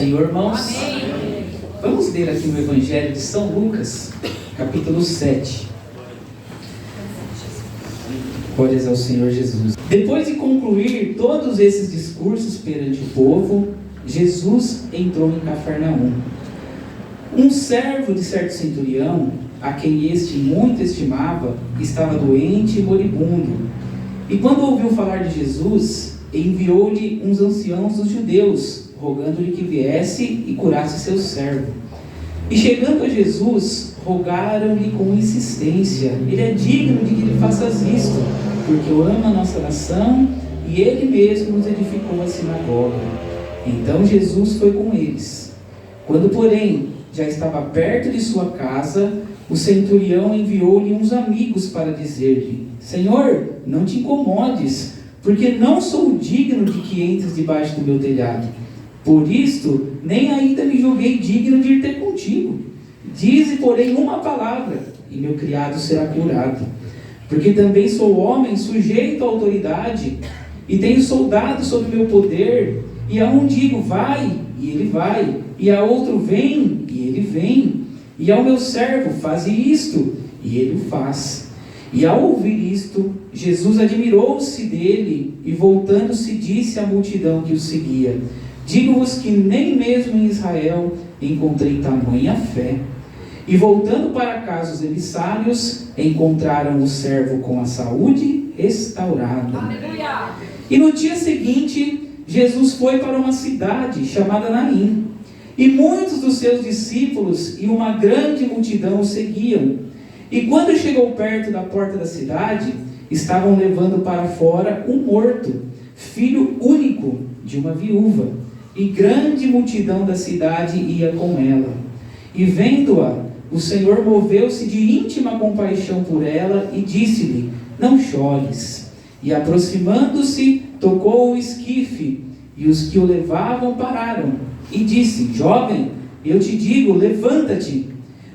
Senhor, irmãos. Amém. Vamos ler aqui no Evangelho de São Lucas, capítulo 7. Glórias ao Senhor Jesus. Depois de concluir todos esses discursos perante o povo, Jesus entrou em Cafarnaum. Um servo de certo centurião, a quem este muito estimava, estava doente e moribundo. E quando ouviu falar de Jesus, enviou-lhe uns anciãos dos judeus, rogando-lhe que viesse e curasse seu servo. E chegando a Jesus, rogaram-lhe com insistência: ele é digno de que lhe faças isto, porque ama a nossa nação e ele mesmo nos edificou a sinagoga. Então Jesus foi com eles. Quando, porém, já estava perto de sua casa, o centurião enviou-lhe uns amigos para dizer-lhe: Senhor, não te incomodes, porque não sou digno de que entres debaixo do meu telhado. Por isto, nem ainda me julguei digno de ir ter contigo. Dize, porém, uma palavra, e meu criado será curado. Porque também sou homem sujeito à autoridade, e tenho soldados sob meu poder, e a um digo, vai, e ele vai, e a outro, vem, e ele vem, e ao meu servo, faze isto, e ele o faz. E ao ouvir isto, Jesus admirou-se dele, e voltando-se disse à multidão que o seguia: digo-vos que nem mesmo em Israel encontrei tamanha fé. E voltando para casa os emissários, encontraram o servo com a saúde restaurada. Aleluia. E no dia seguinte, Jesus foi para uma cidade chamada Naim. E muitos dos seus discípulos e uma grande multidão o seguiam. E quando chegou perto da porta da cidade, estavam levando para fora um morto, filho único de uma viúva. E grande multidão da cidade ia com ela. E vendo-a, o Senhor moveu-se de íntima compaixão por ela e disse-lhe: não chores. E aproximando-se, tocou o esquife, e os que o levavam pararam. E disse: jovem, eu te digo, levanta-te.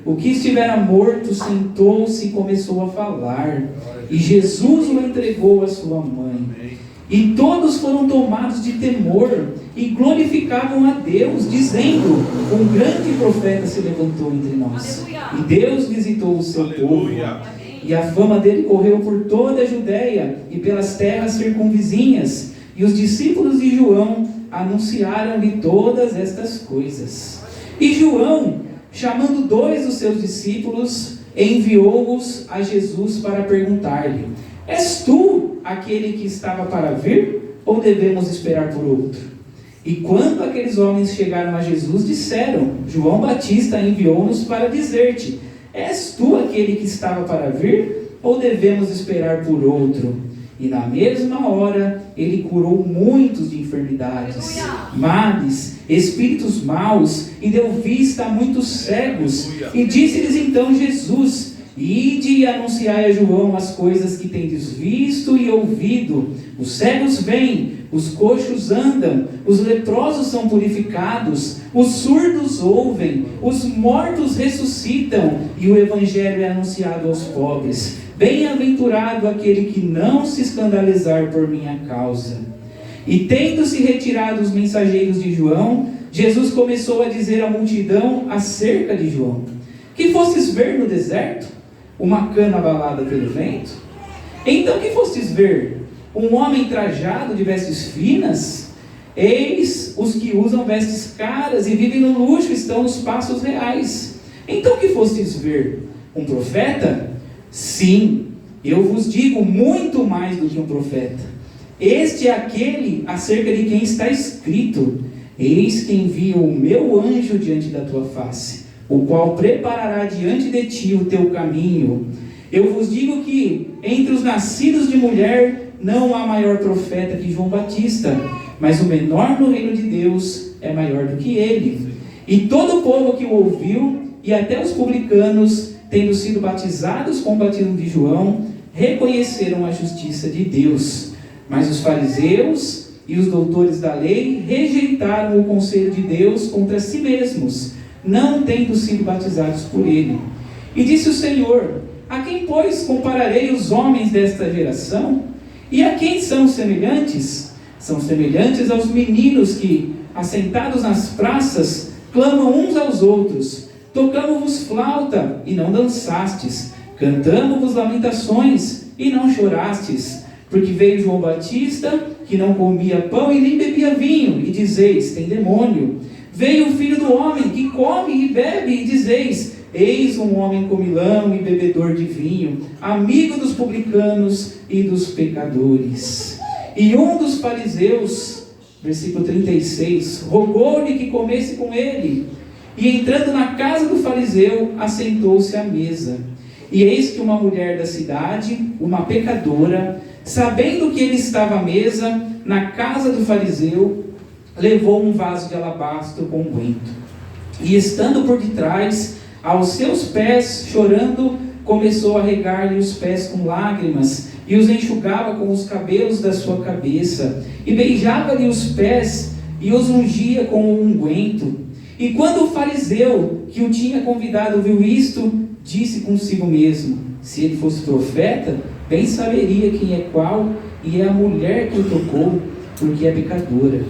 O que estivera morto sentou-se e começou a falar. E Jesus o entregou à sua mãe. E todos foram tomados de temor e glorificavam a Deus, dizendo: um grande profeta se levantou entre nós. Aleluia. E Deus visitou o seu Aleluia. povo. E a fama dele correu por toda a Judéia e pelas terras circunvizinhas. E os discípulos de João anunciaram-lhe todas estas coisas. E João, chamando 2 dos seus discípulos, enviou-os a Jesus para perguntar-lhe: és tu aquele que estava para vir, ou devemos esperar por outro? E quando aqueles homens chegaram a Jesus, disseram: João Batista enviou-nos para dizer-te: és tu aquele que estava para vir, ou devemos esperar por outro? E na mesma hora ele curou muitos de enfermidades, males, espíritos maus, e deu vista a muitos cegos. E disse-lhes então Jesus: ide e anunciai a João as coisas que tendes visto e ouvido. Os cegos vêm, os coxos andam, os leprosos são purificados, os surdos ouvem, os mortos ressuscitam, e o evangelho é anunciado aos pobres. Bem-aventurado aquele que não se escandalizar por minha causa. E tendo-se retirado os mensageiros de João, Jesus começou a dizer à multidão acerca de João: que fostes ver no deserto? Uma cana abalada pelo vento? Então que fostes ver? Um homem trajado de vestes finas? Eis os que usam vestes caras e vivem no luxo estão nos passos reais. Então que fostes ver? Um profeta? Sim, eu vos digo, muito mais do que um profeta. Este é aquele acerca de quem está escrito: eis que envio o meu anjo diante da tua face, o qual preparará diante de ti o teu caminho. Eu vos digo que entre os nascidos de mulher não há maior profeta que João Batista, mas o menor no reino de Deus é maior do que ele. E todo o povo que o ouviu, e até os publicanos, tendo sido batizados com o batismo de João, reconheceram a justiça de Deus. Mas os fariseus e os doutores da lei rejeitaram o conselho de Deus contra si mesmos, não tendo sido batizados por ele. E disse o Senhor: a quem, pois, compararei os homens desta geração? E a quem são semelhantes? São semelhantes aos meninos que, assentados nas praças, clamam uns aos outros: tocamo-vos flauta, e não dançastes, cantamo-vos lamentações, e não chorastes. Porque veio João Batista, que não comia pão e nem bebia vinho, e dizeis: tem demônio. Veio o Filho do Homem, que come e bebe, e dizeis: eis um homem comilão e bebedor de vinho, amigo dos publicanos e dos pecadores. E um dos fariseus, versículo 36, rogou-lhe que comesse com ele. E entrando na casa do fariseu, assentou-se à mesa. E eis que uma mulher da cidade, uma pecadora, sabendo que ele estava à mesa na casa do fariseu, levou um vaso de alabastro com unguento. E estando por detrás, aos seus pés, chorando, começou a regar-lhe os pés com lágrimas, e os enxugava com os cabelos da sua cabeça, e beijava-lhe os pés, e os ungia com o unguento. E quando o fariseu, que o tinha convidado, viu isto, disse consigo mesmo: se ele fosse profeta, bem saberia quem é qual, e é a mulher que o tocou, porque é pecadora.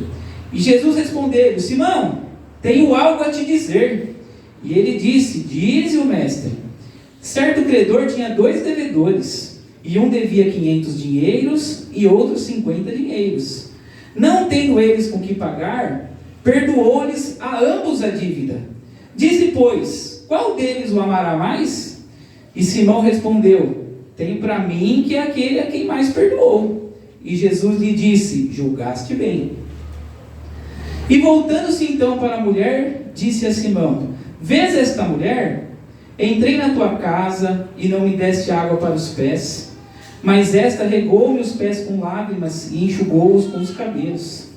E Jesus respondeu: Simão, tenho algo a te dizer. E ele disse: dize o mestre. Certo credor tinha 2 devedores, e um devia 500 dinheiros, e outro 50 dinheiros. Não tendo eles com que pagar, perdoou-lhes a ambos a dívida. Dize, pois, qual deles o amará mais? E Simão respondeu: tem para mim que é aquele a quem mais perdoou. E Jesus lhe disse: julgaste bem. E voltando-se então para a mulher, disse a Simão: vês esta mulher? Entrei na tua casa e não me deste água para os pés, mas esta regou-me os pés com lágrimas e enxugou-os com os cabelos.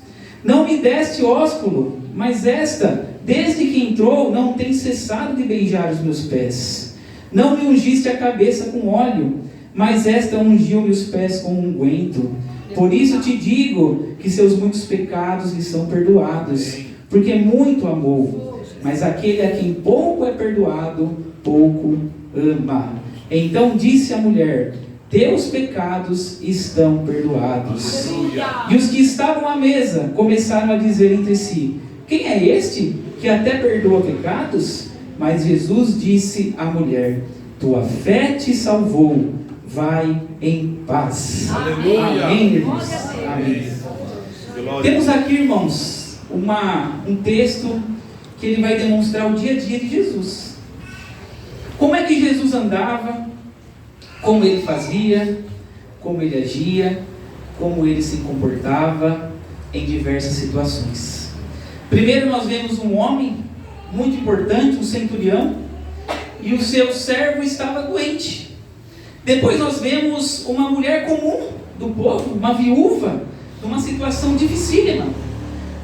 Não me deste ósculo, mas esta, desde que entrou, não tem cessado de beijar os meus pés. Não me ungiste a cabeça com óleo, mas esta ungiu-me os pés com unguento. Por isso te digo que seus muitos pecados lhe são perdoados, porque muito amou. Mas aquele a quem pouco é perdoado, pouco ama. Então disse a mulher: teus pecados estão perdoados. Aleluia. E os que estavam à mesa começaram a dizer entre si: quem é este que até perdoa pecados? Mas Jesus disse à mulher: tua fé te salvou, vai em paz. Aleluia. Amém, irmãos? Amém. Temos aqui, irmãos, um texto que ele vai demonstrar o dia a dia de Jesus. Como é que Jesus andava, como ele fazia, como ele agia, como ele se comportava em diversas situações. Primeiro nós vemos um homem muito importante, um centurião, e o seu servo estava doente. Depois nós vemos uma mulher comum do povo, uma viúva, numa situação dificílima.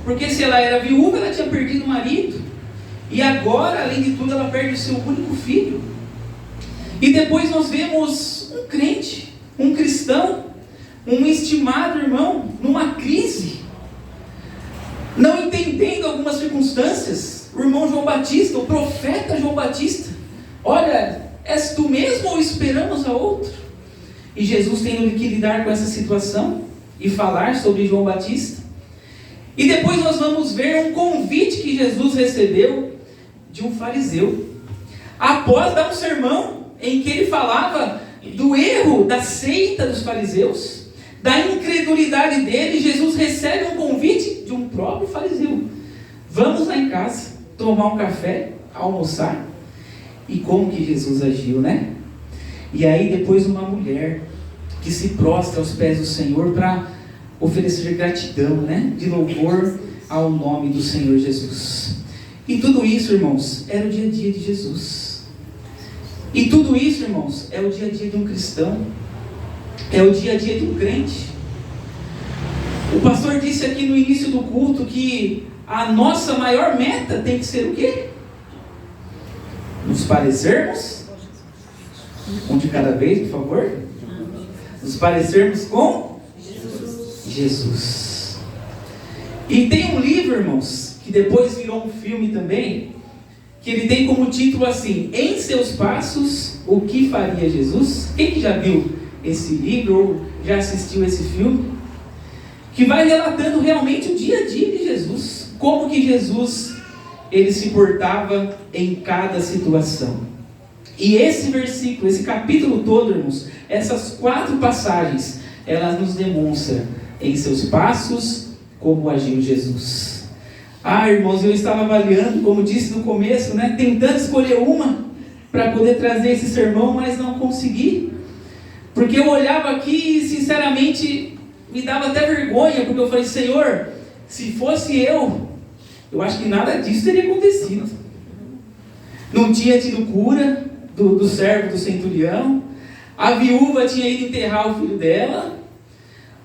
Porque se ela era viúva, ela tinha perdido o marido. E agora, além de tudo, ela perde o seu único filho. E depois nós vemos um crente, um cristão, um estimado irmão, numa crise, não entendendo algumas circunstâncias. O irmão João Batista, o profeta João Batista: olha, és tu mesmo ou esperamos a outro? E Jesus tendo que lidar com essa situação e falar sobre João Batista. E depois nós vamos ver um convite que Jesus recebeu de um fariseu, após dar um sermão em que ele falava do erro da seita dos fariseus, da incredulidade dele. Jesus recebe um convite de um próprio fariseu: vamos lá em casa tomar um café, almoçar. E como que Jesus agiu, né? E aí depois uma mulher que se prostra aos pés do Senhor para oferecer gratidão, né? De louvor ao nome do Senhor Jesus. E tudo isso, irmãos, era o dia a dia de Jesus. E tudo isso, irmãos, é o dia a dia de um cristão, é o dia a dia de um crente. O pastor disse aqui no início do culto que a nossa maior meta tem que ser o quê? Nos parecermos, um de cada vez, por favor, nos parecermos com Jesus. E tem um livro, irmãos, que depois virou um filme também, que ele tem como título assim: Em Seus Passos, o que faria Jesus? Quem que já viu esse livro ou já assistiu esse filme? Que vai relatando realmente o dia a dia de Jesus. como que Jesus ele se portava em cada situação. E esse versículo, esse capítulo todo, irmãos, essas 4 passagens, elas nos demonstram em seus passos como agiu Jesus. Irmãos, eu estava avaliando, como disse no começo, né, tentando escolher uma para poder trazer esse sermão, mas não consegui. Porque eu olhava aqui e, sinceramente, me dava até vergonha, porque eu falei, Senhor, se fosse eu acho que nada disso teria acontecido. Não tinha tido cura do servo do centurião, a viúva tinha ido enterrar o filho dela,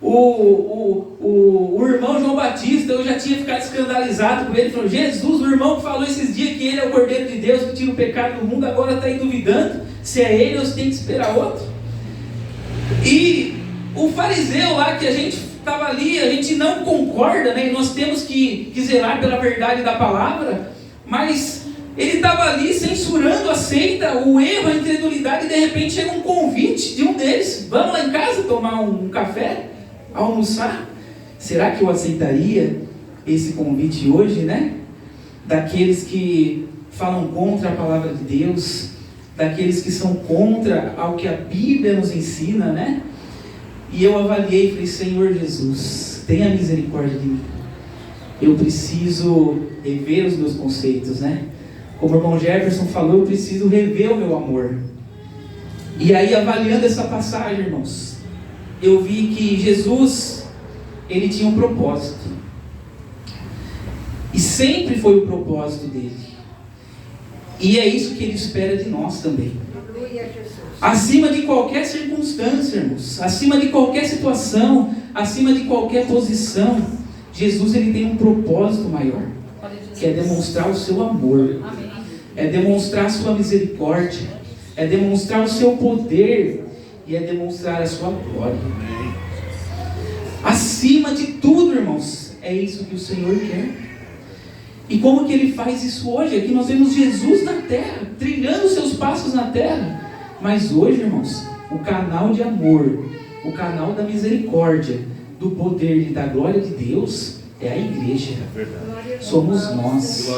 o irmão João Batista, eu já tinha ficado escandalizado com ele, falou, Jesus, o irmão que falou esses dias que ele é o Cordeiro de Deus, que tira o pecado do mundo, agora está aí duvidando se é ele ou se tem que esperar outro. E o fariseu lá, que a gente estava ali, a gente não concorda, né? E nós temos que zelar pela verdade da palavra, mas ele estava ali censurando a seita, o erro, a incredulidade, e de repente chega um convite de um deles, vamos lá em casa tomar um café, almoçar. Será que eu aceitaria esse convite hoje, né? Daqueles que falam contra a palavra de Deus, daqueles que são contra ao que a Bíblia nos ensina, né? E eu avaliei e falei, Senhor Jesus, tenha misericórdia de mim. Eu preciso rever os meus conceitos, né? Como o irmão Jefferson falou, eu preciso rever o meu amor. E aí, avaliando essa passagem, irmãos, eu vi que Jesus, ele tinha um propósito. E sempre foi o propósito dele. E é isso que ele espera de nós também. Acima de qualquer circunstância, irmãos, acima de qualquer situação, acima de qualquer posição, Jesus ele tem um propósito maior, que é demonstrar o seu amor, é demonstrar a sua misericórdia, é demonstrar o seu poder e é demonstrar a sua glória. Acima de tudo, irmãos, é isso que o Senhor quer. E como que ele faz isso hoje? Aqui nós vemos Jesus na terra, trilhando os seus passos na terra. Mas hoje, irmãos, o canal de amor, o canal da misericórdia, do poder e da glória de Deus é a igreja. Somos nós.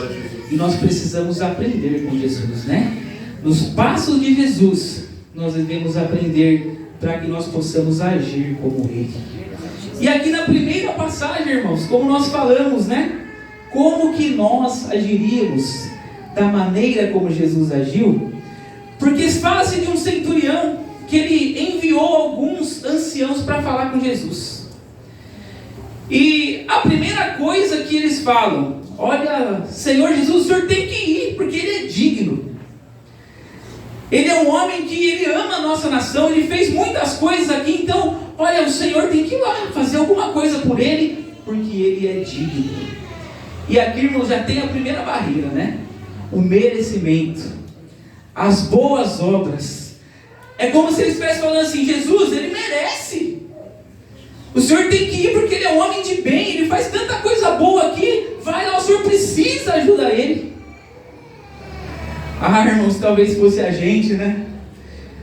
E nós precisamos aprender com Jesus, né? Nos passos de Jesus, nós devemos aprender para que nós possamos agir como Ele. E aqui na primeira passagem, irmãos, como nós falamos, né? Como que nós agiríamos da maneira como Jesus agiu? Porque fala-se de um centurião que ele enviou alguns anciãos para falar com Jesus. E a primeira coisa que eles falam, olha, Senhor Jesus, o Senhor tem que ir, porque Ele é digno. Ele é um homem que ele ama a nossa nação, ele fez muitas coisas aqui, então, olha, o Senhor tem que ir lá, fazer alguma coisa por Ele, porque Ele é digno. E aqui, irmãos, já tem a primeira barreira, né? O merecimento. As boas obras. É como se eles estivessem falando assim, Jesus, ele merece. O Senhor tem que ir porque ele é um homem de bem, ele faz tanta coisa boa aqui, vai lá, o Senhor precisa ajudar ele. Irmãos, talvez fosse a gente, né?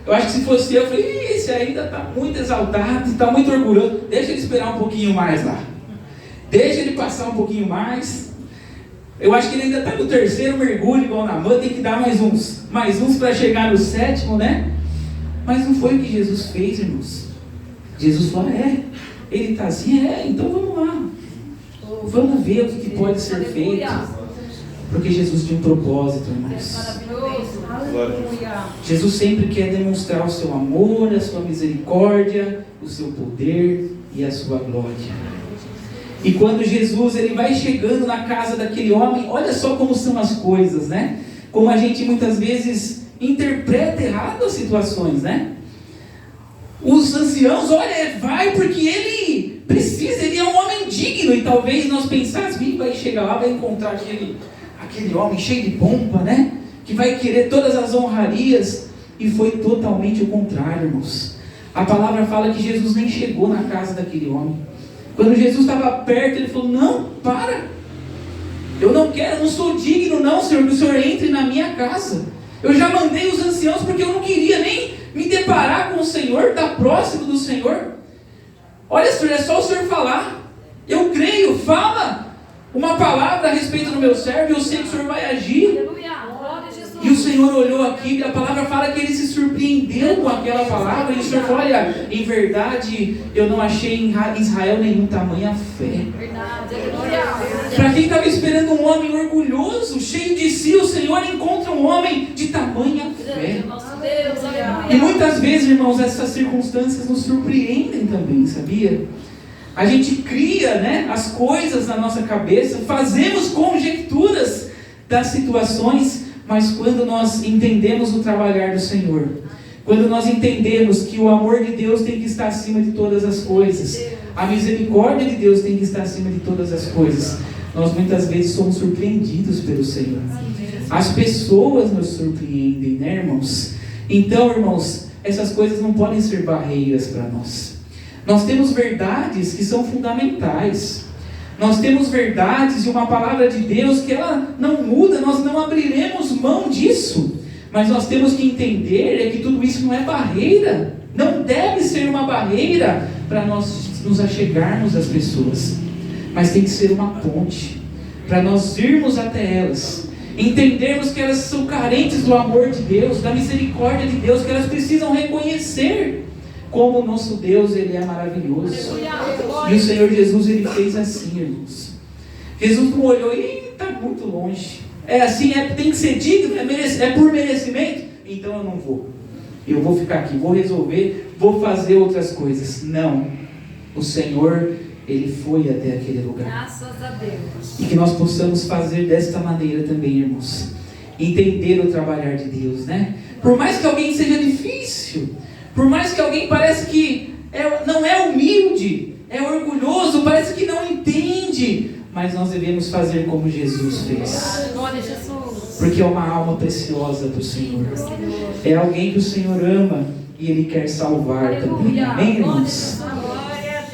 Eu acho que se fosse eu falei, esse ainda está muito exaltado, está muito orgulhoso, deixa ele esperar um pouquinho mais lá. Deixa ele passar um pouquinho mais. Eu acho que ele ainda está no 3º mergulho, igual na mão, tem que dar mais uns para chegar no 7º, né? Mas não foi o que Jesus fez, irmãos. Jesus falou, ele está assim, então vamos lá. Vamos ver o que pode ser feito. Porque Jesus tinha um propósito, irmãos. Jesus sempre quer demonstrar o seu amor, a sua misericórdia, o seu poder e a sua glória. E quando Jesus ele vai chegando na casa daquele homem, olha só como são as coisas, né? Como a gente muitas vezes interpreta errado as situações, né? Os anciãos, olha, vai porque ele precisa, ele é um homem digno. E talvez nós pensássemos, vai chegar lá, vai encontrar aquele homem cheio de pompa, né? Que vai querer todas as honrarias. E foi totalmente o contrário, irmãos. A palavra fala que Jesus nem chegou na casa daquele homem. Quando Jesus estava perto, ele falou, não, para. Eu não quero, não sou digno não, Senhor, que o Senhor entre na minha casa. Eu já mandei os anciãos porque eu não queria nem me deparar com o Senhor, estar próximo do Senhor. Olha, Senhor, é só o Senhor falar. Eu creio, fala. uma palavra a respeito do meu servo, eu sei que o Senhor vai agir. Aleluia. Glória a Jesus. E o Senhor olhou aqui, e a palavra fala que ele se surpreendeu com aquela palavra, e o Senhor falou: olha, em verdade, eu não achei em Israel nenhum tamanha fé. Verdade. Aleluia. Para quem estava esperando um homem orgulhoso, cheio de si, o Senhor encontra um homem de tamanha fé. Nosso Deus, aleluia. E muitas vezes, irmãos, essas circunstâncias nos surpreendem também, sabia? A gente cria, né, as coisas na nossa cabeça, fazemos conjecturas das situações, mas quando nós entendemos o trabalhar do Senhor, quando nós entendemos que o amor de Deus tem que estar acima de todas as coisas, a misericórdia de Deus tem que estar acima de todas as coisas, nós muitas vezes somos surpreendidos pelo Senhor. As pessoas nos surpreendem, né, irmãos? Então, irmãos, essas coisas não podem ser barreiras para nós. Nós temos verdades que são fundamentais. Nós temos verdades e uma palavra de Deus que ela não muda, nós não abriremos mão disso. Mas nós temos que entender que tudo isso não é barreira, não deve ser uma barreira para nós nos achegarmos às pessoas, mas tem que ser uma ponte, para nós irmos até elas, entendermos que elas são carentes do amor de Deus, da misericórdia de Deus, que elas precisam reconhecer como o nosso Deus, Ele é maravilhoso. E o Senhor Jesus, Ele fez assim, irmãos. Jesus não olhou e está muito longe. É assim, tem que ser digno, é por merecimento? Então eu não vou. Eu vou ficar aqui, vou resolver, vou fazer outras coisas. Não. O Senhor, Ele foi até aquele lugar. Graças a Deus. E que nós possamos fazer desta maneira também, irmãos. Entender o trabalhar de Deus, né? Por mais que alguém seja difícil, por mais que alguém parece que não é humilde, é orgulhoso, parece que não entende, mas nós devemos fazer como Jesus fez. Glória a Jesus. Porque é uma alma preciosa do Senhor. É alguém que o Senhor ama e Ele quer salvar também. Amém, irmãos?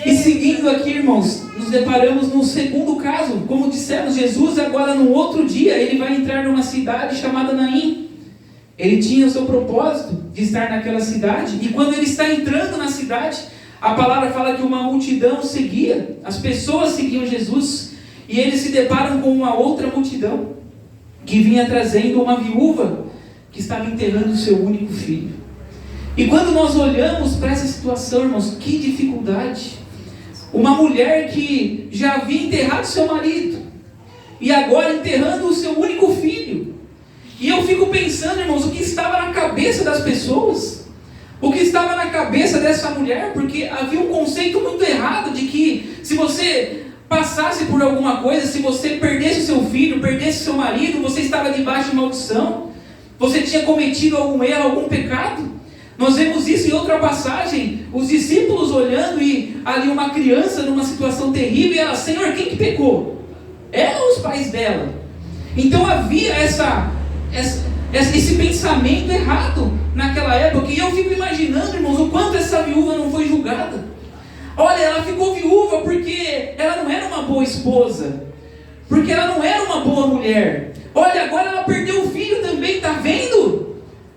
E seguindo aqui, irmãos, nos deparamos no segundo caso. Como dissemos, Jesus agora no outro dia, Ele vai entrar numa cidade chamada Naim. Ele tinha o seu propósito de estar naquela cidade. E quando ele está entrando na cidade, a palavra fala que uma multidão seguia. As pessoas seguiam Jesus. E eles se deparam com uma outra multidão que vinha trazendo uma viúva que estava enterrando o seu único filho. E quando nós olhamos para essa situação, irmãos, que dificuldade. Uma mulher que já havia enterrado seu marido e agora enterrando o seu único filho. E eu fico pensando, irmãos, o que estava na cabeça das pessoas, o que estava na cabeça dessa mulher, porque havia um conceito muito errado de que se você passasse por alguma coisa, se você perdesse o seu filho, perdesse o seu marido, você estava debaixo de maldição, você tinha cometido algum erro, algum pecado. Nós vemos isso em outra passagem, os discípulos olhando e ali uma criança numa situação terrível, e ela: Senhor, quem que pecou? Ela ou os pais dela? Então havia esse pensamento errado naquela época, e eu fico imaginando, irmãos, o quanto essa viúva não foi julgada. Olha, ela ficou viúva porque ela não era uma boa esposa, porque ela não era uma boa mulher. Olha, agora ela perdeu o filho também, está vendo?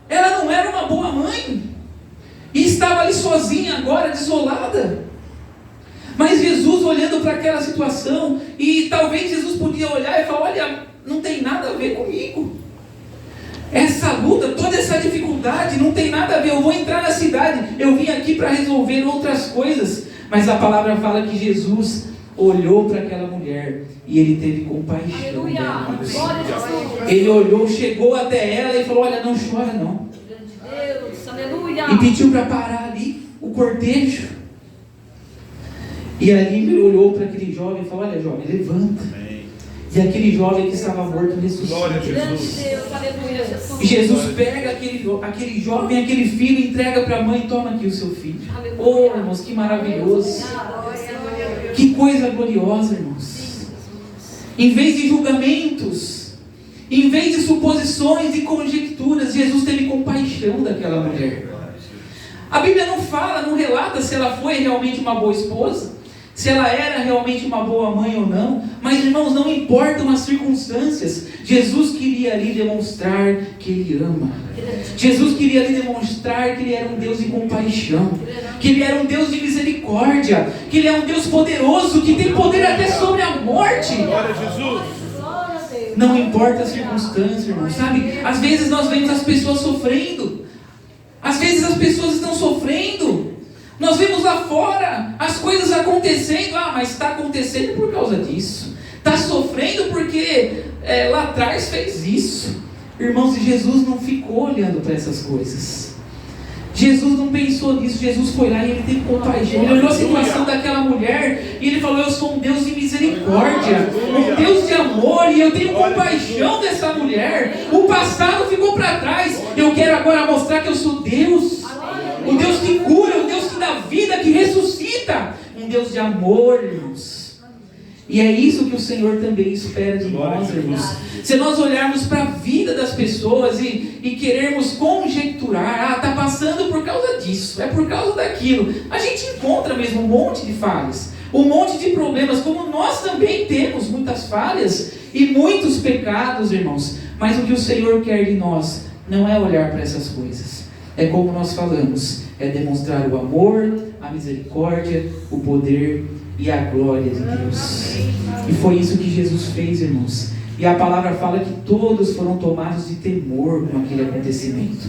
Ela não era uma boa mãe, e estava ali sozinha agora, desolada. Mas Jesus olhando para aquela situação, e talvez Jesus podia olhar e falar: olha, não tem nada a ver comigo. Essa luta, toda essa dificuldade não tem nada a ver. Eu vou entrar na cidade, eu vim aqui para resolver outras coisas. Mas a palavra fala que Jesus olhou para aquela mulher e Ele teve compaixão. Aleluia. Dela. Glória a Jesus. Ele olhou, chegou até ela e falou: olha, não chora não. Deus, aleluia. E pediu para parar ali o cortejo. E ali ele olhou para aquele jovem e falou: olha, jovem, levanta. E aquele jovem que estava morto ressuscita. Glória a Jesus. Deus, aleluia, Jesus. E Jesus pega aquele jovem, aquele filho, e entrega para a mãe: toma aqui o seu filho. Oh, irmãos, que maravilhoso. Que coisa gloriosa, irmãos. Em vez de julgamentos, em vez de suposições e conjecturas, Jesus teve compaixão daquela mulher. A Bíblia não fala, não relata se ela foi realmente uma boa esposa, se ela era realmente uma boa mãe ou não, mas Mas, irmãos, não importam as circunstâncias, Jesus queria ali demonstrar que Ele ama. Jesus queria ali demonstrar que Ele era um Deus de compaixão, que Ele era um Deus de misericórdia, que Ele é um Deus poderoso, que tem poder até sobre a morte. Glória a Jesus. Não importa a circunstância, irmão, sabe? Às vezes nós vemos as pessoas sofrendo. Às vezes as pessoas estão sofrendo. Nós vemos lá fora as coisas acontecendo. Mas está acontecendo por causa disso. Está sofrendo porque lá atrás fez isso. Irmãos, e Jesus não ficou olhando para essas coisas. Jesus não pensou nisso. Jesus foi lá e Ele teve compaixão. Ele olhou a situação daquela mulher e Ele falou: eu sou um Deus de misericórdia, um Deus de amor, e eu tenho compaixão dessa mulher. O passado ficou para trás. Eu quero agora mostrar que eu sou Deus, o Deus que cura, o Deus que dá vida, que ressuscita, um Deus de amor, irmãos. E é isso que o Senhor também espera de nós, irmãos. Se nós olharmos para a vida das pessoas e querermos conjecturar, está passando por causa disso, é por causa daquilo, a gente encontra mesmo um monte de falhas, um monte de problemas, como nós também temos muitas falhas e muitos pecados, irmãos. Mas o que o Senhor quer de nós não é olhar para essas coisas, é como nós falamos, é demonstrar o amor, a misericórdia, o poder e a glória de Deus. E foi isso que Jesus fez, irmãos. E a palavra fala que todos foram tomados de temor com aquele acontecimento.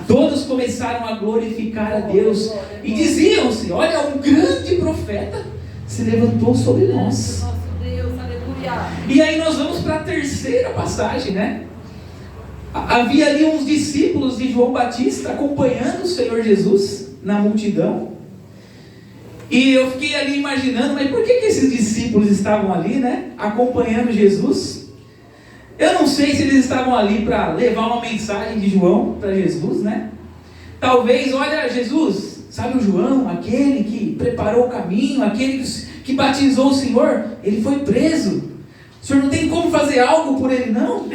Todos começaram a glorificar a Deus e diziam-se: olha, um grande profeta se levantou sobre nós. E aí nós vamos para a terceira passagem, né? Havia ali uns discípulos de João Batista acompanhando o Senhor Jesus na multidão. E eu fiquei ali imaginando, mas por que esses discípulos estavam ali, né, acompanhando Jesus? Eu não sei se eles estavam ali para levar uma mensagem de João para Jesus, né? Talvez, olha, Jesus, sabe o João, aquele que preparou o caminho, aquele que batizou o Senhor, ele foi preso. O Senhor não tem como fazer algo por ele, não? O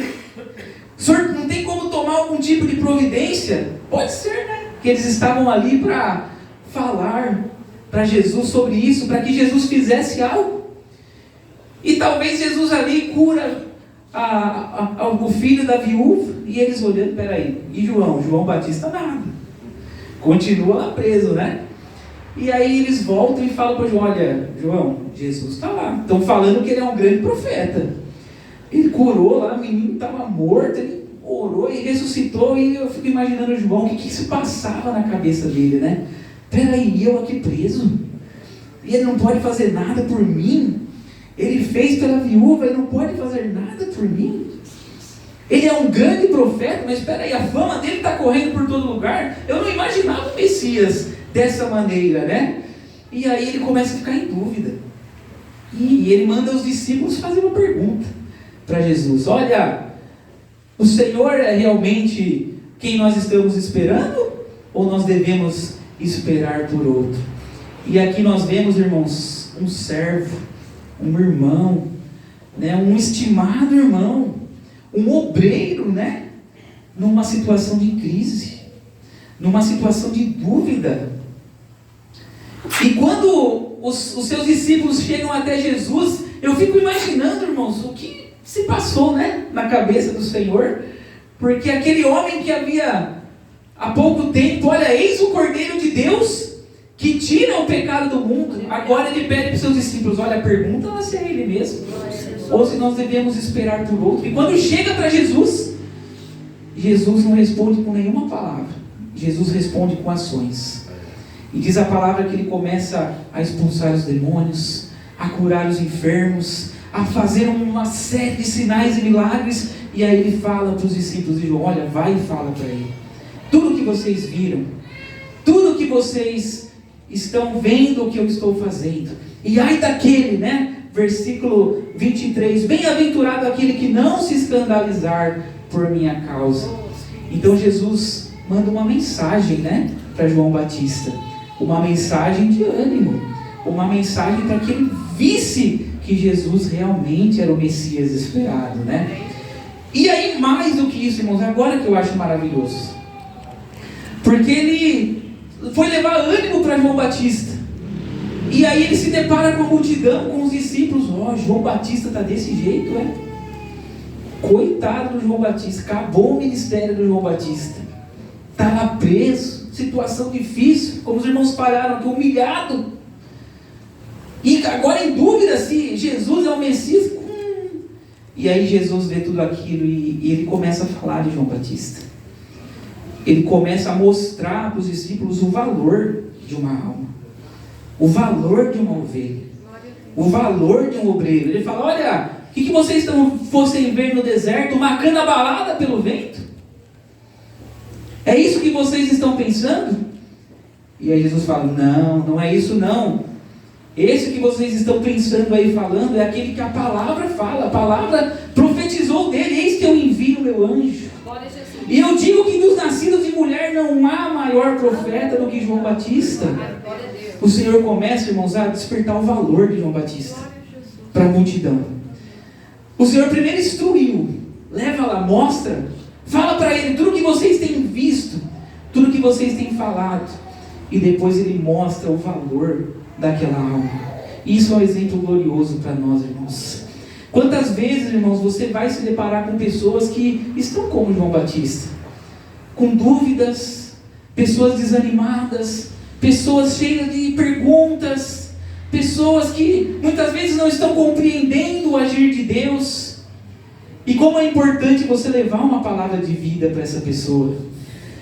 Senhor não tem como tomar algum tipo de providência? Pode ser, né? Que eles estavam ali para falar para Jesus sobre isso, para que Jesus fizesse algo. E talvez Jesus ali cura o filho da viúva, e eles olhando: peraí, e João Batista nada, continua lá preso, né? E aí eles voltam e falam para João: olha, João, Jesus está lá, estão falando que ele é um grande profeta, ele curou lá, o menino estava morto, ele orou e ressuscitou. E eu fico imaginando João, o que se passava na cabeça dele, né? Peraí, eu aqui preso, e ele não pode fazer nada por mim? Ele fez pela viúva, ele não pode fazer nada por mim? Ele é um grande profeta, mas peraí, a fama dele está correndo por todo lugar. Eu não imaginava o Messias dessa maneira, né? E aí ele começa a ficar em dúvida, e ele manda os discípulos fazer uma pergunta para Jesus: olha, o Senhor é realmente quem nós estamos esperando, ou nós devemos esperar por outro? E aqui nós vemos, irmãos, um servo, um irmão, né, um estimado irmão, um obreiro, né, numa situação de crise, numa situação de dúvida. E quando os seus discípulos chegam até Jesus, eu fico imaginando, irmãos, o que se passou, né, na cabeça do Senhor, porque aquele homem que havia há pouco tempo, olha, eis o Cordeiro de Deus que tira o pecado do mundo, agora ele pede para os seus discípulos: olha, pergunta lá se é ele mesmo, ou se nós devemos esperar por outro. E quando chega para Jesus, Jesus não responde com nenhuma palavra, Jesus responde com ações. E diz a palavra que ele começa a expulsar os demônios, a curar os enfermos, a fazer uma série de sinais e milagres. E aí ele fala para os discípulos de João: olha, vai e fala para ele tudo que vocês viram, tudo que vocês estão vendo o que eu estou fazendo. E ai daquele, né? Versículo 23, bem-aventurado aquele que não se escandalizar por minha causa. Então Jesus manda uma mensagem, né, para João Batista, uma mensagem de ânimo, uma mensagem para que ele visse que Jesus realmente era o Messias esperado, né? E aí, mais do que isso, irmãos, agora que eu acho maravilhoso, porque ele foi levar ânimo para João Batista. E aí ele se depara com a multidão, com os discípulos. João Batista está desse jeito, Coitado do João Batista, acabou o ministério do João Batista. Está lá preso, situação difícil, como os irmãos falaram aqui, humilhado. E agora em dúvida se Jesus é o Messias. E aí Jesus vê tudo aquilo e ele começa a falar de João Batista. Ele começa a mostrar para os discípulos o valor de uma alma, o valor de uma ovelha, o valor de um obreiro. Ele fala: olha, o que vocês fossem ver no deserto? Uma cana abalada pelo vento? É isso que vocês estão pensando? E aí Jesus fala: não é isso não. Esse que vocês estão pensando aí falando é aquele que a palavra fala, a palavra profetizou dele: eis que eu envio o meu anjo. E eu digo que dos nascidos de mulher não há maior profeta do que João Batista. O Senhor começa, irmãos, a despertar o valor de João Batista para a multidão. O Senhor primeiro instruiu, leva lá, mostra, fala para ele tudo que vocês têm visto, tudo que vocês têm falado. E depois ele mostra o valor daquela alma. Isso é um exemplo glorioso para nós, irmãos. Quantas vezes, irmãos, você vai se deparar com pessoas que estão como João Batista, com dúvidas, pessoas desanimadas, pessoas cheias de perguntas, pessoas que muitas vezes não estão compreendendo o agir de Deus. E como é importante você levar uma palavra de vida para essa pessoa.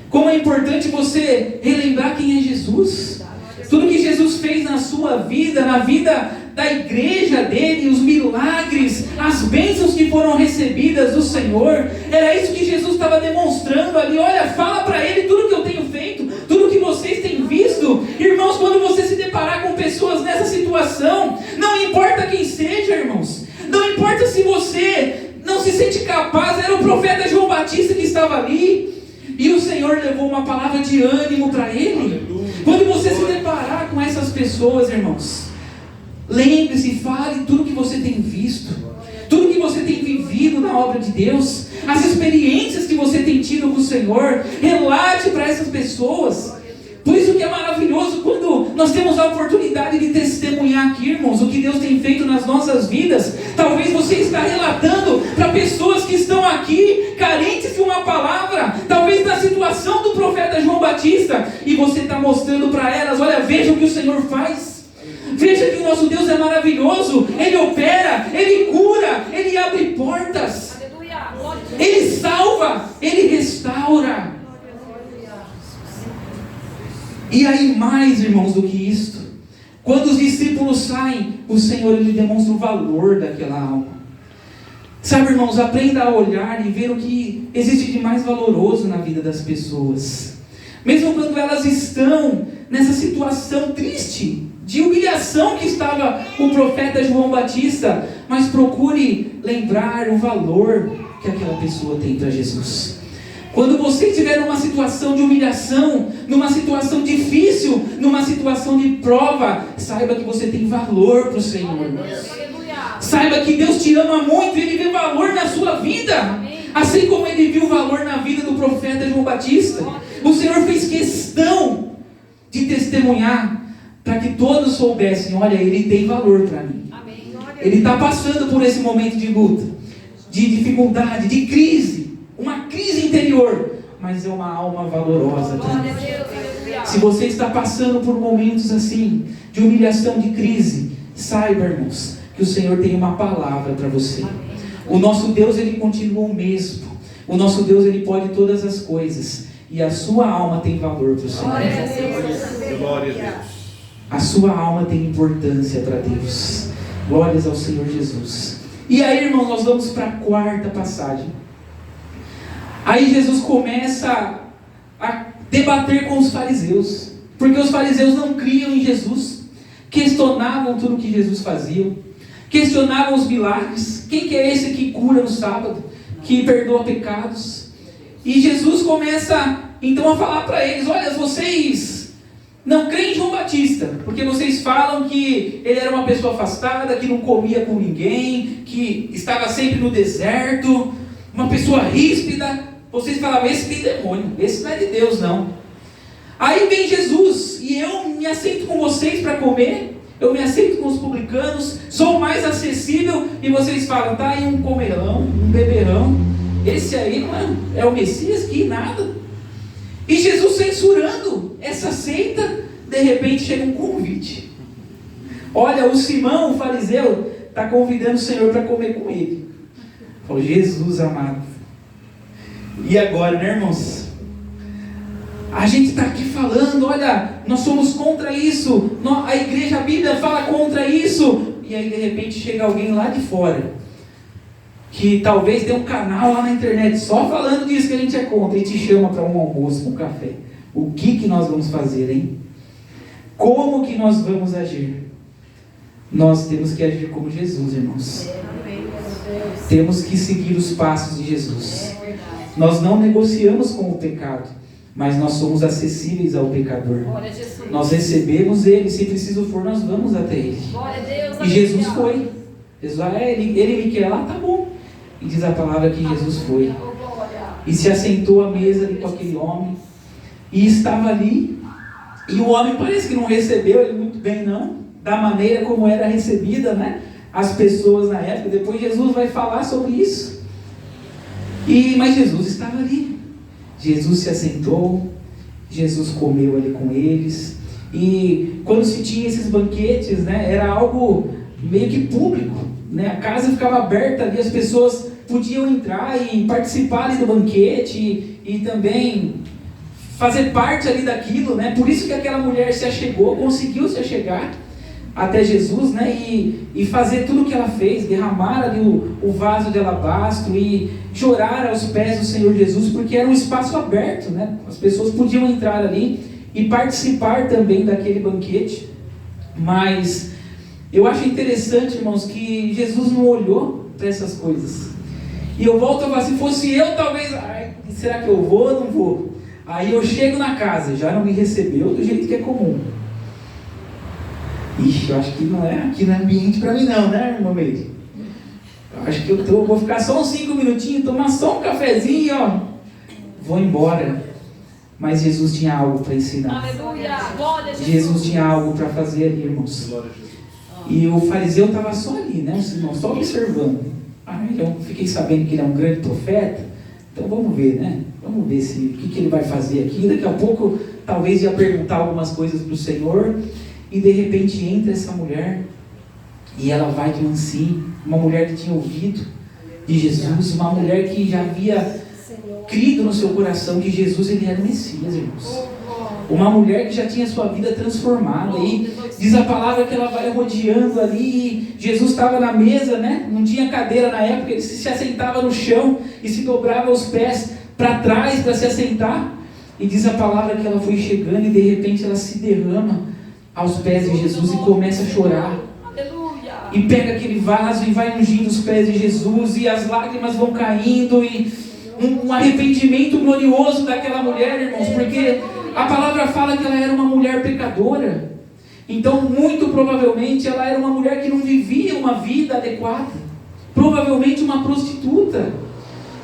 Como é importante você relembrar quem é Jesus. Tudo que Jesus fez na sua vida, na vida da igreja dele, os milagres, as bênçãos que foram recebidas do Senhor, era isso que Jesus estava demonstrando ali. Olha, fala para ele tudo que eu tenho feito, tudo que vocês têm visto. Irmãos, quando você se deparar com pessoas nessa situação, não importa quem seja, irmãos, não importa se você não se sente capaz, era o profeta João Batista que estava ali, e o Senhor levou uma palavra de ânimo para ele. Quando você se deparar com essas pessoas, irmãos, lembre-se, fale tudo que você tem visto, tudo que você tem vivido na obra de Deus, as experiências que você tem tido com o Senhor, relate para essas pessoas. Por isso que é maravilhoso quando nós temos a oportunidade de testemunhar aqui, irmãos, o que Deus tem feito nas nossas vidas. Talvez você está relatando para pessoas que estão aqui, carentes de uma palavra, talvez na situação do profeta João Batista, e você está mostrando para elas: olha, veja o que o Senhor faz. Veja que o nosso Deus é maravilhoso. Ele opera, Ele cura, Ele abre portas, Ele salva, Ele restaura. E aí mais, irmãos, do que isto, quando os discípulos saem, o Senhor ele demonstra o valor daquela alma. Sabe, irmãos, aprenda a olhar e ver o que existe de mais valoroso na vida das pessoas. Mesmo quando elas estão nessa situação triste, de humilhação que estava o profeta João Batista, mas procure lembrar o valor que aquela pessoa tem para Jesus. Quando você estiver numa situação de humilhação, numa situação difícil, numa situação de prova, saiba que você tem valor para o Senhor. Saiba que Deus te ama muito e Ele vê valor na sua vida. Assim como Ele viu valor na vida do profeta João Batista. O Senhor fez questão de testemunhar para que todos soubessem: olha, Ele tem valor para mim. Ele está passando por esse momento de luta, de dificuldade, de crise. Uma crise interior, mas é uma alma valorosa para mim. Se você está passando por momentos assim, de humilhação, de crise, saiba, irmãos, que o Senhor tem uma palavra para você. O nosso Deus, Ele continua o mesmo. O nosso Deus, Ele pode todas as coisas. E a sua alma tem valor para o Senhor. Glória a Deus. A sua alma tem importância para Deus. Glórias ao Senhor Jesus. E aí, irmãos, nós vamos para a quarta passagem. Aí Jesus começa a debater com os fariseus, porque os fariseus não criam em Jesus, questionavam tudo que Jesus fazia, questionavam os milagres. Quem que é esse que cura no sábado, que perdoa pecados? E Jesus começa então a falar para eles: olha, vocês não creem em João Batista, porque vocês falam que ele era uma pessoa afastada, que não comia com ninguém, que estava sempre no deserto, uma pessoa ríspida. Vocês falavam: esse tem demônio, esse não é de Deus não. Aí vem Jesus, e eu me assento com vocês para comer. eu me aceito com os publicanos, sou mais acessível, e vocês falam, tá aí um comelão, um beberrão, esse aí não é o Messias, que nada. E Jesus censurando essa seita, de repente chega um convite. Olha, o Simão, o fariseu, está convidando o Senhor para comer com ele. Falou, Jesus amado. E agora, né, irmãos? A gente está aqui falando, olha, nós somos contra isso, a igreja, a Bíblia fala contra isso. E aí de repente chega alguém lá de fora, que talvez tenha um canal lá na internet só falando disso que a gente é contra, e te chama para um almoço, um café. O que nós vamos fazer, hein? Como que nós vamos agir? Nós temos que agir como Jesus, irmãos. Temos que seguir os passos de Jesus. Nós não negociamos com o pecado, mas nós somos acessíveis ao pecador. Nós recebemos ele, se preciso for, nós vamos até ele. E Jesus foi. Ele me quer lá, tá bom. E diz a palavra que Jesus foi. E se assentou à mesa ali com aquele homem. E estava ali. E o homem parece que não recebeu ele muito bem, não. Da maneira como era recebida, né? As pessoas na época. Depois Jesus vai falar sobre isso. Mas Jesus estava ali. Jesus se assentou, Jesus comeu ali com eles, e quando se tinha esses banquetes, né, era algo meio que público, né, a casa ficava aberta ali, as pessoas podiam entrar e participar ali do banquete, e também fazer parte ali daquilo, né, por isso que aquela mulher se achegou, conseguiu se achegar até Jesus, né, e fazer tudo o que ela fez, derramar ali o vaso de alabastro e chorar aos pés do Senhor Jesus, porque era um espaço aberto, né, as pessoas podiam entrar ali e participar também daquele banquete. Mas eu acho interessante, irmãos, que Jesus não olhou para essas coisas. E eu volto a falar, se fosse eu, talvez, será que eu vou ou não vou? Aí eu chego na casa, já não me recebeu do jeito que é comum. Ixi, eu acho que não é aqui no ambiente para mim não, né, irmão Meire? Eu acho que eu vou ficar só uns 5 minutinhos, tomar só um cafezinho, ó, vou embora. Mas Jesus tinha algo para ensinar. Aleluia, glória a Jesus. Jesus tinha algo para fazer ali, irmãos. E o fariseu estava só ali, né, o Simão, só observando. Eu fiquei sabendo que ele é um grande profeta, então vamos ver, né? Vamos ver o que ele vai fazer aqui. Daqui a pouco, talvez ia perguntar algumas coisas para o Senhor. E de repente entra essa mulher, e ela vai de mansinho, uma mulher que tinha ouvido de Jesus, uma mulher que já havia crido no seu coração que Jesus ele era o Messias, irmãos. Uma mulher que já tinha sua vida transformada, e diz a palavra que ela vai rodeando ali, e Jesus estava na mesa, né? Não tinha cadeira na época, ele se assentava no chão e se dobrava os pés para trás para se assentar, e diz a palavra que ela foi chegando e de repente ela se derrama aos pés de Jesus e começa a chorar. E pega aquele vaso e vai ungindo os pés de Jesus, e as lágrimas vão caindo, e um arrependimento glorioso daquela mulher, irmãos, porque a palavra fala que ela era uma mulher pecadora. Então muito provavelmente ela era uma mulher que não vivia uma vida adequada, provavelmente uma prostituta.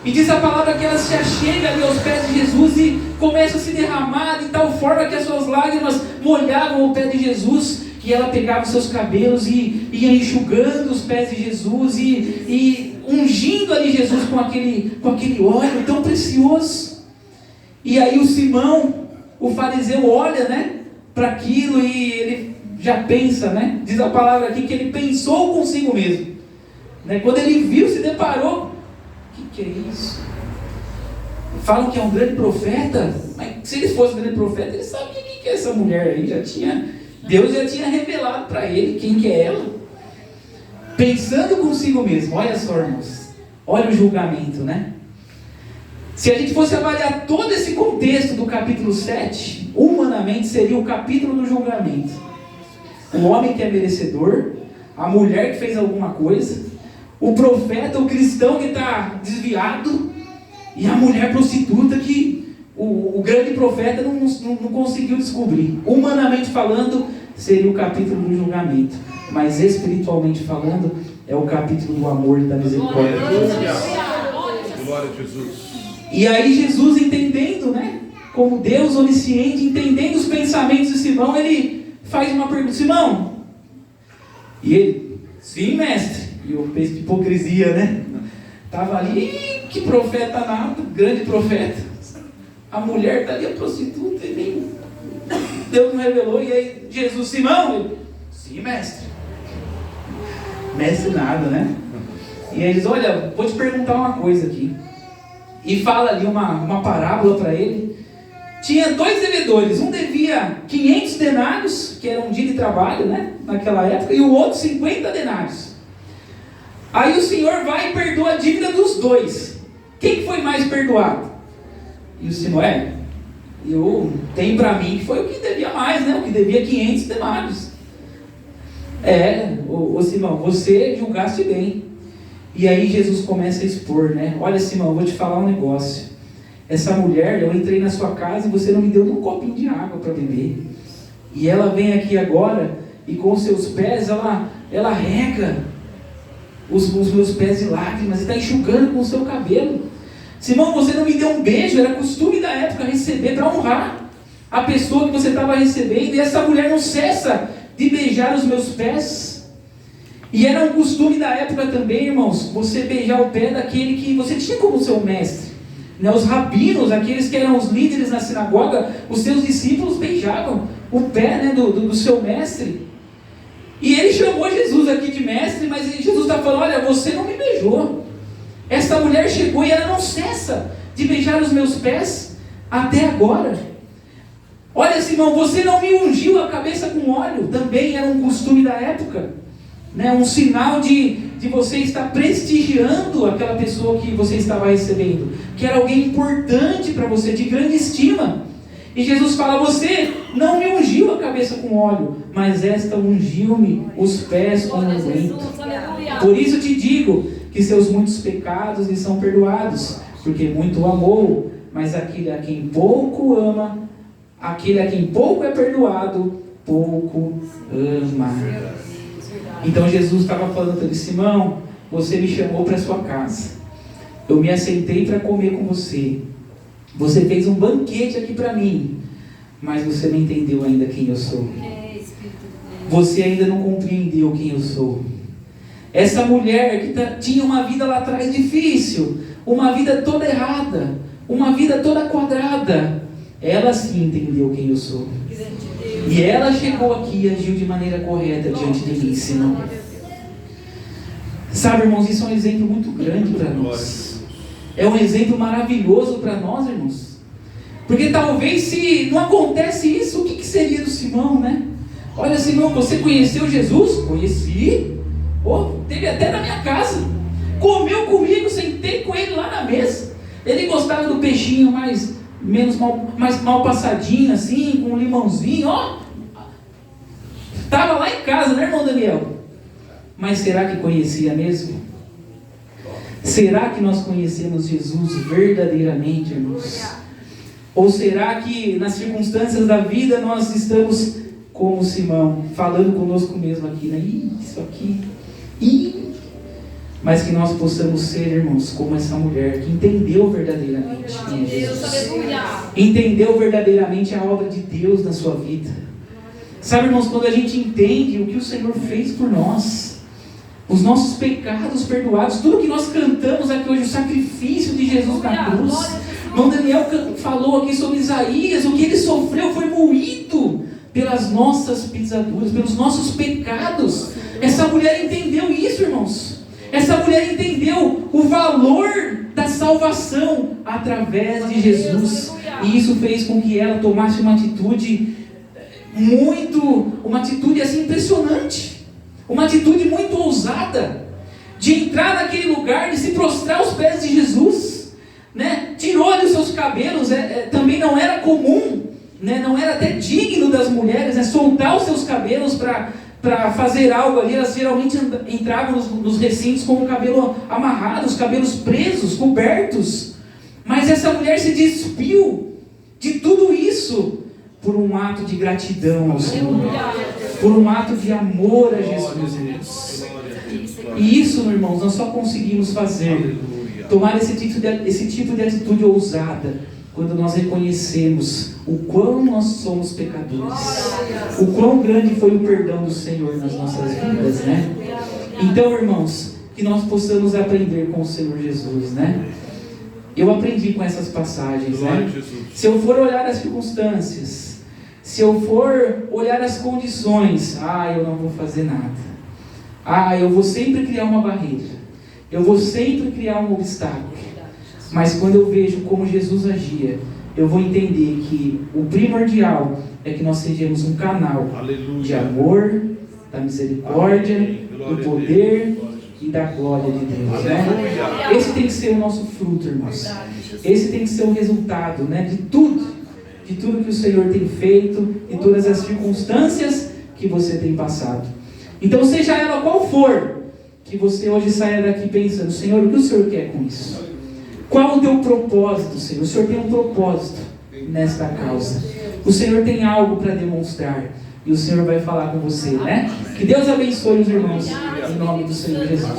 E diz a palavra que ela se achega ali aos pés de Jesus e começa a se derramar de tal forma que as suas lágrimas molhavam o pé de Jesus, e ela pegava os seus cabelos e ia enxugando os pés de Jesus e ungindo ali Jesus com aquele óleo tão precioso. E aí o Simão, o fariseu, olha, né, para aquilo, e ele já pensa, né, diz a palavra aqui que ele pensou consigo mesmo, né, quando ele viu, se deparou, o que é isso? Falam que é um grande profeta, mas se ele fosse um grande profeta, ele sabia quem que é essa mulher aí, Deus já tinha revelado para ele quem que é ela. Pensando consigo mesmo, olha só, irmãos, olha o julgamento, né? Se a gente fosse avaliar todo esse contexto do capítulo 7, humanamente seria o capítulo do julgamento. O homem que é merecedor, a mulher que fez alguma coisa, o profeta, o cristão que está desviado, e a mulher prostituta que o grande profeta não conseguiu descobrir. Humanamente falando, seria o capítulo do julgamento, mas espiritualmente falando, é o capítulo do amor e da misericórdia de Deus. Glória a Jesus. E aí Jesus, entendendo, né, como Deus onisciente, entendendo os pensamentos de Simão, ele faz uma pergunta: Simão, E ele, sim, mestre. E o peso de hipocrisia, né? Estava ali, que profeta nada, grande profeta. A mulher está ali, a prostituta, e nem Deus não revelou. E aí, Jesus, Simão, ele, sim, mestre. Mestre nada, né? E aí eles, olha, vou te perguntar uma coisa aqui. E fala ali uma parábola para ele. Tinha 2 devedores, um devia 500 denários, que era um dia de trabalho, né, naquela época, e o outro 50 denários. Aí o Senhor vai e perdoa a dívida dos 2. Quem que foi mais perdoado? E o Senhor, tem para mim que foi o que devia mais, né, o que devia 500 denários. Ô Simão, você julgaste bem. E aí Jesus começa a expor, né, olha Simão, eu vou te falar um negócio. Essa mulher, eu entrei na sua casa e você não me deu nem um copinho de água para beber. E ela vem aqui agora e com os seus pés ela rega os meus pés de lágrimas e está enxugando com o seu cabelo. Simão, você não me deu um beijo, era costume da época receber para honrar a pessoa que você estava recebendo. E essa mulher não cessa de beijar os meus pés. E era um costume da época também, irmãos, você beijar o pé daquele que você tinha como seu mestre. Os rabinos, aqueles que eram os líderes na sinagoga, os seus discípulos beijavam o pé, né, do seu mestre. E ele chamou Jesus aqui de mestre, mas Jesus está falando, olha, você não me beijou. Esta mulher chegou e ela não cessa de beijar os meus pés até agora. Olha, Simão, você não me ungiu a cabeça com óleo, também era um costume da época, né, um sinal de você estar prestigiando aquela pessoa que você estava recebendo, que era alguém importante para você, de grande estima. E Jesus fala, você não me ungiu a cabeça com óleo, mas esta ungiu-me os pés com unguento. Por isso te digo que seus muitos pecados lhe são perdoados, porque muito amou, mas aquele a quem pouco ama, aquele a quem pouco é perdoado, pouco ama. Então Jesus estava falando para ele, Simão, você me chamou para a sua casa, eu me assentei para comer com você, você fez um banquete aqui para mim, mas você não entendeu ainda quem eu sou, você ainda não compreendeu quem eu sou. Essa mulher que tinha uma vida lá atrás difícil, uma vida toda errada, uma vida toda quadrada, ela sim entendeu quem eu sou. E ela chegou aqui e agiu de maneira correta diante de mim, Senhor. Sabe, irmãos, isso é um exemplo muito grande para nós. É um exemplo maravilhoso para nós, irmãos. Porque talvez se não acontece isso, o que seria do Simão, né? Olha, Simão, você conheceu Jesus? Conheci. Teve até na minha casa. Comeu comigo, sentei com ele lá na mesa. Ele gostava do peixinho mais mal passadinho, assim, com um limãozinho, estava lá em casa, né, irmão Daniel? Mas será que conhecia mesmo? Será que nós conhecemos Jesus verdadeiramente, irmãos? Ou será que nas circunstâncias da vida nós estamos como Simão, falando conosco mesmo aqui, né? Isso aqui, mas que nós possamos ser, irmãos, como essa mulher que entendeu verdadeiramente quem é Jesus. Entendeu verdadeiramente a obra de Deus na sua vida. Sabe, irmãos, quando a gente entende o que o Senhor fez por nós, os nossos pecados perdoados, tudo que nós cantamos aqui hoje, o sacrifício de Jesus na cruz. Irmão Daniel falou aqui sobre Isaías, o que ele sofreu foi moído pelas nossas pisaduras, pelos nossos pecados. Essa mulher entendeu isso, irmãos. Essa mulher entendeu o valor da salvação através de Jesus. E isso fez com que ela tomasse uma atitude assim impressionante. Uma atitude muito ousada. De entrar naquele lugar, de se prostrar aos pés de Jesus. Né? Tirou-lhe os seus cabelos, também não era comum, né? Não era até digno das mulheres, né? Soltar os seus cabelos para fazer algo ali. Elas geralmente entravam nos recintos com o cabelo amarrado, os cabelos presos, cobertos. Mas essa mulher se despiu de tudo isso por um ato de gratidão ao Senhor, por um ato de amor a Jesus, irmãos. E isso, meus irmãos, nós só conseguimos fazer, tomar esse tipo de atitude ousada, quando nós reconhecemos o quão nós somos pecadores, o quão grande foi o perdão do Senhor nas nossas vidas, né? Então, irmãos, que nós possamos aprender com o Senhor Jesus, né? Eu aprendi com essas passagens, né? Se eu for olhar as circunstâncias, se eu for olhar as condições, eu não vou fazer nada. Eu vou sempre criar uma barreira. Eu vou sempre criar um obstáculo. Mas quando eu vejo como Jesus agia, eu vou entender que o primordial é que nós sejamos um canal de amor, da misericórdia, do poder e da glória de Deus, né? Esse tem que ser o nosso fruto, irmãos. Esse tem que ser o resultado, né, de tudo que o Senhor tem feito, de todas as circunstâncias que você tem passado. Então, seja ela qual for, que você hoje saia daqui pensando: Senhor, o que o Senhor quer com isso? Qual o teu propósito, Senhor? O Senhor tem um propósito nesta causa. O Senhor tem algo para demonstrar. E o Senhor vai falar com você, né? Que Deus abençoe os irmãos, em nome do Senhor Jesus.